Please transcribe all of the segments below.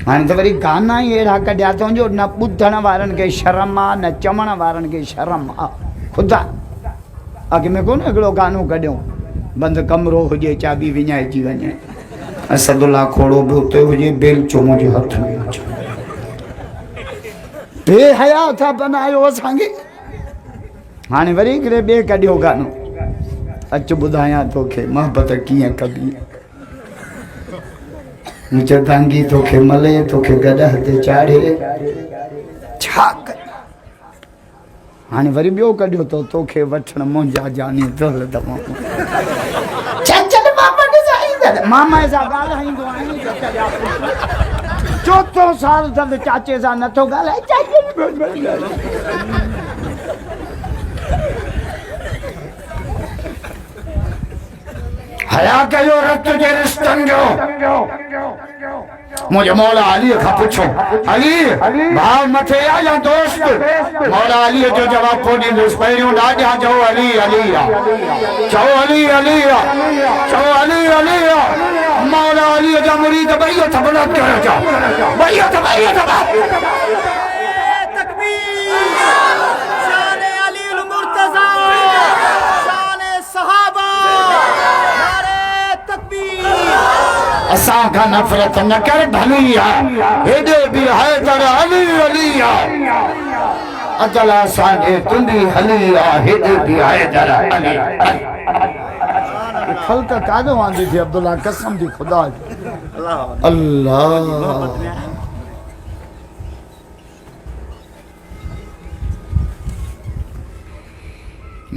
हाँ तो वरी गाना ही अड़ा कढ़िया तो जो न ॿुधण वारनि खे शर्म आ न चवण वारनि खे शर्म आ खुदा अॻ में कोन हिकिड़ो गानो कढियो बंदि कमरो हुजे चाबी विञाइजी वञे असदुल्ला खोड़ो बि उते हुजे बेल चुमो जे हथ में हुजे बेहया था बनायो असांखे हाणे वरी हिकिड़े ॿिए कढियो गानो अच ॿुधायां तोखे मोहबत कीअं कबी चटांगी तोखे मले तोखे गॾह ते चाढ़े छा कर हाणे वरी ॿियो कढियो तो तोखे वठण मुंहिंजा जानी दल दमा चल बाबा ॾिसाई मामा सां ॻाल्हाईंदो आहीं चोथों साल अथसि चाचे सां नथो ॻाल्हाए चाचे हया कयो रत जे रिश्तनि जो मुझे मौला अली खां पुछो अली भाव मथे आ या दोस्त मौला अली जो जवाब को ॾींदुसि पहिरियों ॾाढा चओ अली अली चओ अली अली चओ अली अली मौला अली जा मुरीद ॿई हथ बुलंद कयो चओ ॿई हथ तकबीर शान अली मुर्तजा शान सहाबा नारे तकबीर असां खां नफ़रत न कर भली आहे हेॾे बि हैदर अली अली आहे अजल असांजे तुंहिंजी हली आहे हेॾे बि हैदर अली ख़ल्क़ काॾो वांदी थी अब्दुल्ला कसम जी खुदा अल्लाह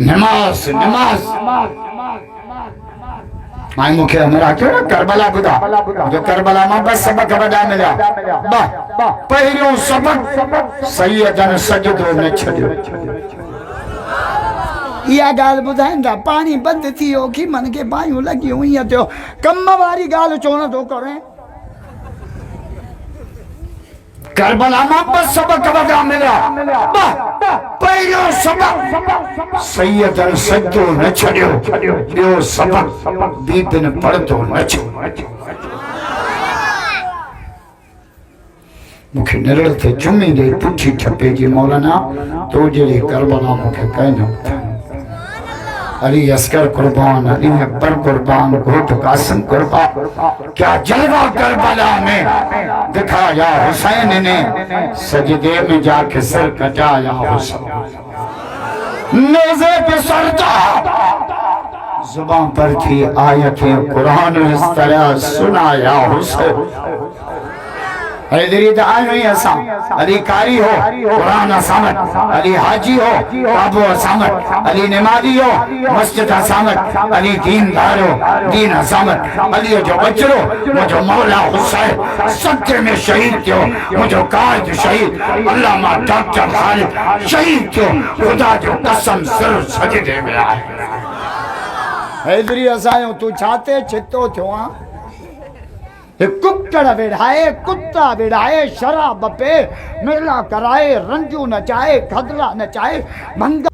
नमाज नमाज मां मूंखे हमरा कयो न करबला ॿुधा जो करबला मां बस सबक वॾा मिलिया पहिरियों सबक सैयदन सजदो न छॾियो इहा ॻाल्हि ॿुधाइनि था पाणी बंदि थी वियो की मन खे बाहियूं लॻियूं ईअं थियो कम वारी ॻाल्हि छो नथो करे करबला मां बस सबक वॾा मिलिया पहिरियों सबक सैयदन सजदो न छॾियो ॿियो सबक बीबिन पढ़ंदो न छो मूंखे निरड़ ते चुमी ॾे पुठी ठपे जी मौलाना तो जहिड़ी करबला मूंखे कंहिं न ॿुधाई अली अस्कर कुर्बान अली अकबर कुर्बान घोट कासिम कुर्बान क्या जलवा करबला में दिखाया हुसैन ने सजदे में जाके सर कटाया हुसैन नेज़े पे सरता जुबान पर थी आयतें कुरान इस तरह सुनाया हुसैन हैदरी तो आयो ही असां अली कारी हो कुरान असामत अली हाजी हो काबो असामत अली नमाजी हो मस्जिद असामत अली दीनदार हो दीन असामत अली जो बचरो मुझो मौला हुसैन सच्चे में शहीद थियो मुझो कायद शहीद अल्लामा डॉक्टर खालिद शहीद थियो खुदा जो कसम सिर सजदे में आहे हैदरी असायो तू छाते छितो थियो आ कुकड़ विढ़ाए कुत्ता विढ़ाए शराब पे मेला कराए रंजू नचाए खदरा नचाए भंगा